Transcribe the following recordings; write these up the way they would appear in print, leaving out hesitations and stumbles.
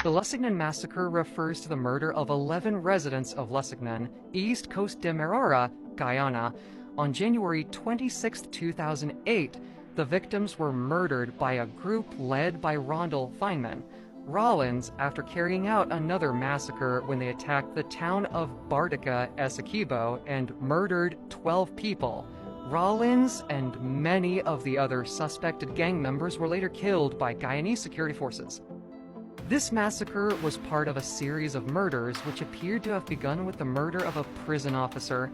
The Lusignan Massacre refers to the murder of 11 residents of Lusignan, East Coast de Merara, Guyana. On January 26, 2008, the victims were murdered by a group led by Rondel Feynman Rollins after carrying out another massacre when they attacked the town of Bartica, Essequibo, and murdered 12 people. Rollins and many of the other suspected gang members were later killed by Guyanese security forces. This massacre was part of a series of murders which appeared to have begun with the murder of a prison officer,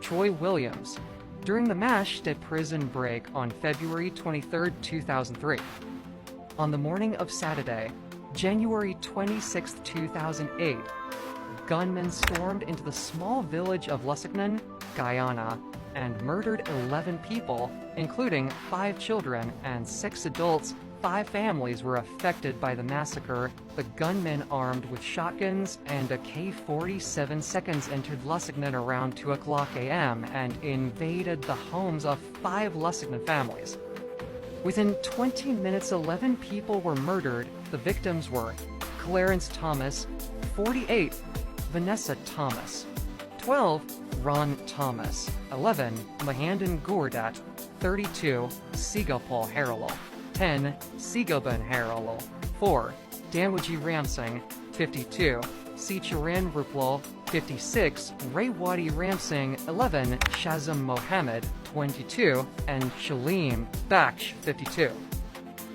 Troy Williams, during the Massacre prison break on February 23, 2003. On the morning of Saturday, January 26, 2008, gunmen stormed into the small village of Lusignan, Guyana, and murdered 11 people, including 5 children and 6 adults. 5 families were affected by the massacre. The gunmen armed with shotguns and a K-47 entered Lusignan around 2:00 a.m. and invaded the homes of 5 Lusignan families. Within 20 minutes, 11 people were murdered. The victims were Clarence Thomas, 48, Vanessa Thomas, 12, Ron Thomas, 11, Mahandan Gourdat, 32, Sigapal Haralal, 10, Sigaban Haralal, 4, Danwaji Ramsing, 52, Sicharan Ruplal, 56, Raywadi Ramsing, 11, Shazam Mohammed, 22, and Shalim Baksh, 52.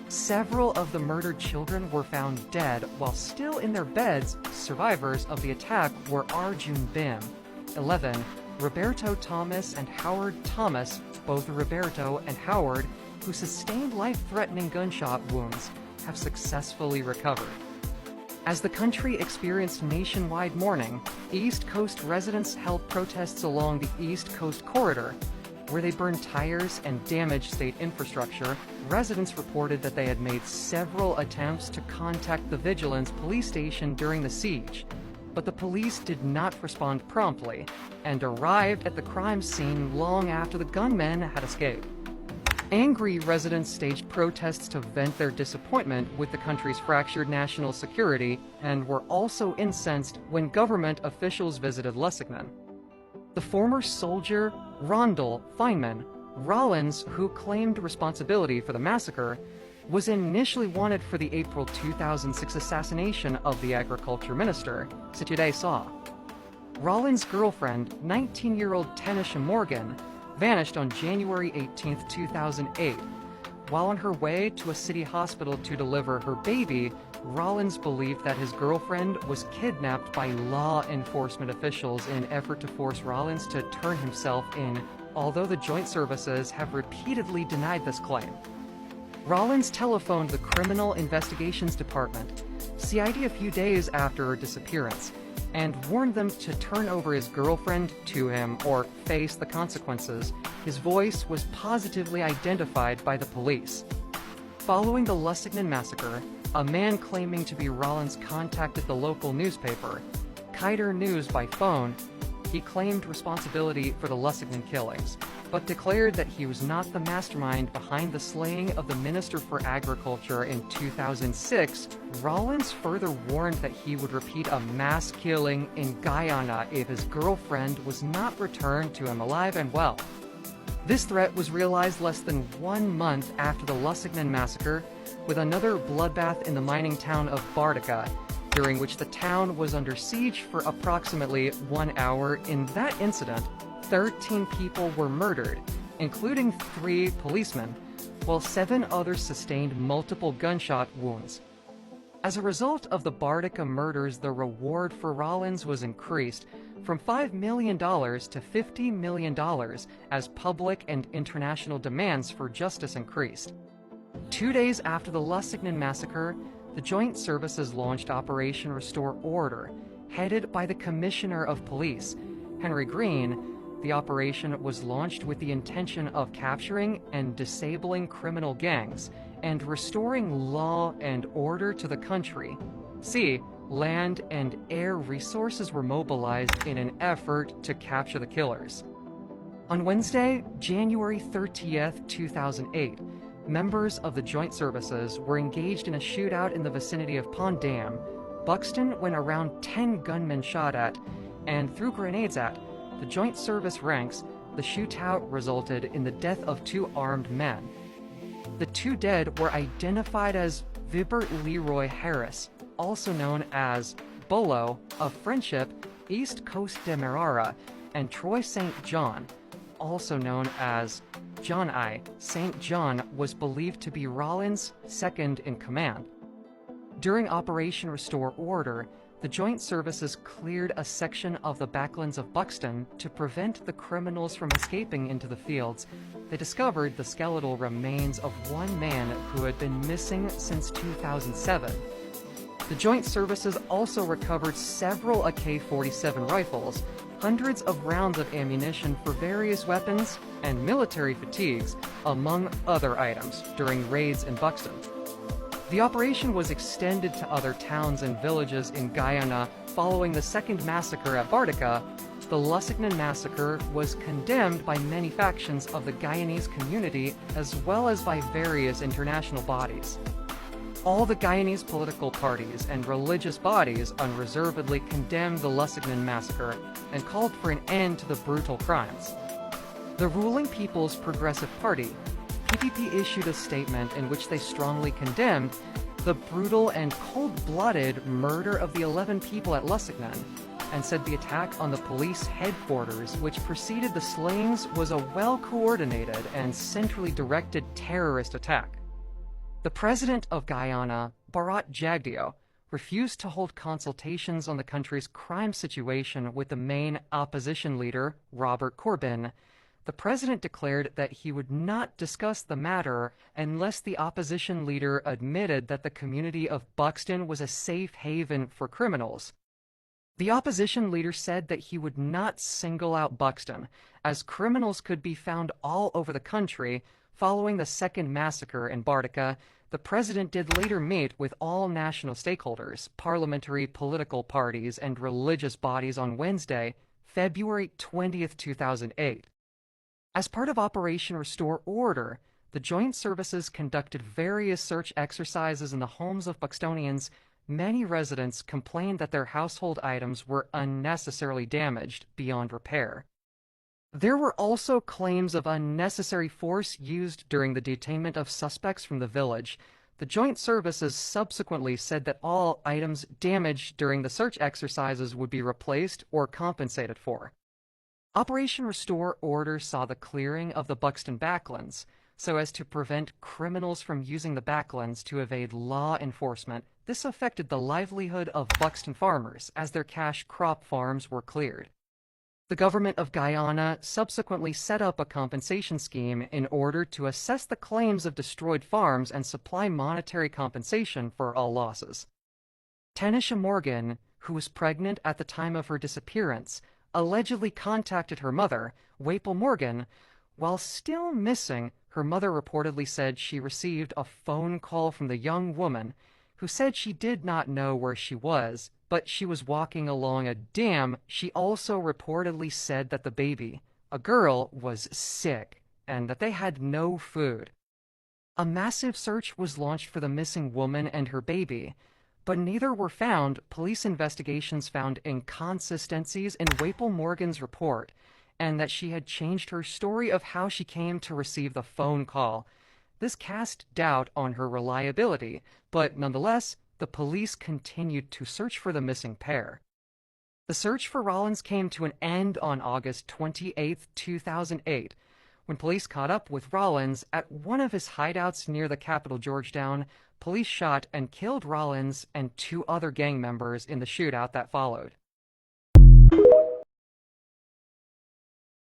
Several of the murdered children were found dead while still in their beds. Survivors of the attack were Arjun Bim, 11, Roberto Thomas and Howard Thomas, both Roberto and Howard, who sustained life-threatening gunshot wounds, have successfully recovered. As the country experienced nationwide mourning, East Coast residents held protests along the East Coast Corridor, where they burned tires and damaged state infrastructure. Residents reported that they had made several attempts to contact the Vigilance police station during the siege, but the police did not respond promptly and arrived at the crime scene long after the gunmen had escaped. Angry residents staged protests to vent their disappointment with the country's fractured national security and were also incensed when government officials visited Lusignan. The former soldier Rondel Feynman Rollins, who claimed responsibility for the massacre, was initially wanted for the April 2006 assassination of the agriculture minister, Today Saw. Rollins' girlfriend, 19-year-old Tanisha Morgan, vanished on January 18, 2008. While on her way to a city hospital to deliver her baby, Rollins believed that his girlfriend was kidnapped by law enforcement officials in an effort to force Rollins to turn himself in, although the joint services have repeatedly denied this claim. Rollins telephoned the Criminal Investigations Department, CID, a few days after her disappearance, and warned them to turn over his girlfriend to him or face the consequences. His voice was positively identified by the police. Following the Lusignan massacre, a man claiming to be Rollins contacted the local newspaper, Kiter News, by phone. He claimed responsibility for the Lusignan killings, but declared that he was not the mastermind behind the slaying of the Minister for Agriculture in 2006. Rollins further warned that he would repeat a mass killing in Guyana if his girlfriend was not returned to him alive and well. This threat was realized less than 1 month after the Lusignan massacre, with another bloodbath in the mining town of Bartica, during which the town was under siege for approximately 1 hour. In that incident, 13 people were murdered, including 3 policemen, while 7 others sustained multiple gunshot wounds. As a result of the Bartica murders, the reward for Rollins was increased from $5 million to $50 million as public and international demands for justice increased. 2 days after the Lusignan massacre, the Joint Services launched Operation Restore Order, headed by the Commissioner of Police, Henry Green. The operation was launched with the intention of capturing and disabling criminal gangs and restoring law and order to the country. Sea, land, and air resources were mobilized in an effort to capture the killers. On Wednesday, January 30th, 2008, members of the Joint Services were engaged in a shootout in the vicinity of Pond Dam, Buxton when around 10 gunmen shot at and threw grenades at the Joint Service ranks. The shootout resulted in the death of 2 armed men. The 2 dead were identified as Vibert Leroy Harris, also known as Bolo of Friendship, East Coast Demerara, and Troy St. John, also known as John I. St. John was believed to be Rollins' second in command. During Operation Restore Order, the Joint Services cleared a section of the backlands of Buxton to prevent the criminals from escaping into the fields. They discovered the skeletal remains of 1 man who had been missing since 2007. The Joint Services also recovered several AK-47 rifles, hundreds of rounds of ammunition for various weapons, and military fatigues, among other items, during raids in Buxton. The operation was extended to other towns and villages in Guyana following the second massacre at Bartica. The Lusignan massacre was condemned by many factions of the Guyanese community as well as by various international bodies. All the Guyanese political parties and religious bodies unreservedly condemned the Lusignan massacre and called for an end to the brutal crimes. The ruling People's Progressive Party, PPP, issued a statement in which they strongly condemned the brutal and cold-blooded murder of the 11 people at Lusignan, and said the attack on the police headquarters which preceded the slayings was a well-coordinated and centrally directed terrorist attack. The president of Guyana, Bharat Jagdeo, refused to hold consultations on the country's crime situation with the main opposition leader, Robert Corbyn. The president declared that he would not discuss the matter unless the opposition leader admitted that the community of Buxton was a safe haven for criminals. The opposition leader said that he would not single out Buxton, as criminals could be found all over the country. Following the second massacre in Bartica, the president did later meet with all national stakeholders, parliamentary political parties, and religious bodies on Wednesday, February 20th, 2008. As part of Operation Restore Order, the Joint Services conducted various search exercises in the homes of Buxtonians. Many residents complained that their household items were unnecessarily damaged beyond repair. There were also claims of unnecessary force used during the detainment of suspects from the village. The Joint Services subsequently said that all items damaged during the search exercises would be replaced or compensated for. Operation Restore Order saw the clearing of the Buxton backlands so as to prevent criminals from using the backlands to evade law enforcement. This affected the livelihood of Buxton farmers as their cash crop farms were cleared. The government of Guyana subsequently set up a compensation scheme in order to assess the claims of destroyed farms and supply monetary compensation for all losses. Tanisha Morgan, who was pregnant at the time of her disappearance, allegedly contacted her mother, Wapel Morgan. While still missing, her mother reportedly said she received a phone call from the young woman, who said she did not know where she was, but she was walking along a dam. She also reportedly said that the baby, a girl, was sick and that they had no food. A massive search was launched for the missing woman and her baby, but neither were found. Police investigations found inconsistencies in Wapel Morgan's report, and that she had changed her story of how she came to receive the phone call. This cast doubt on her reliability, but nonetheless, the police continued to search for the missing pair. The search for Rollins came to an end on August 28, 2008, when police caught up with Rollins at one of his hideouts near the capital, Georgetown. Police shot and killed Rollins and 2 other gang members in the shootout that followed.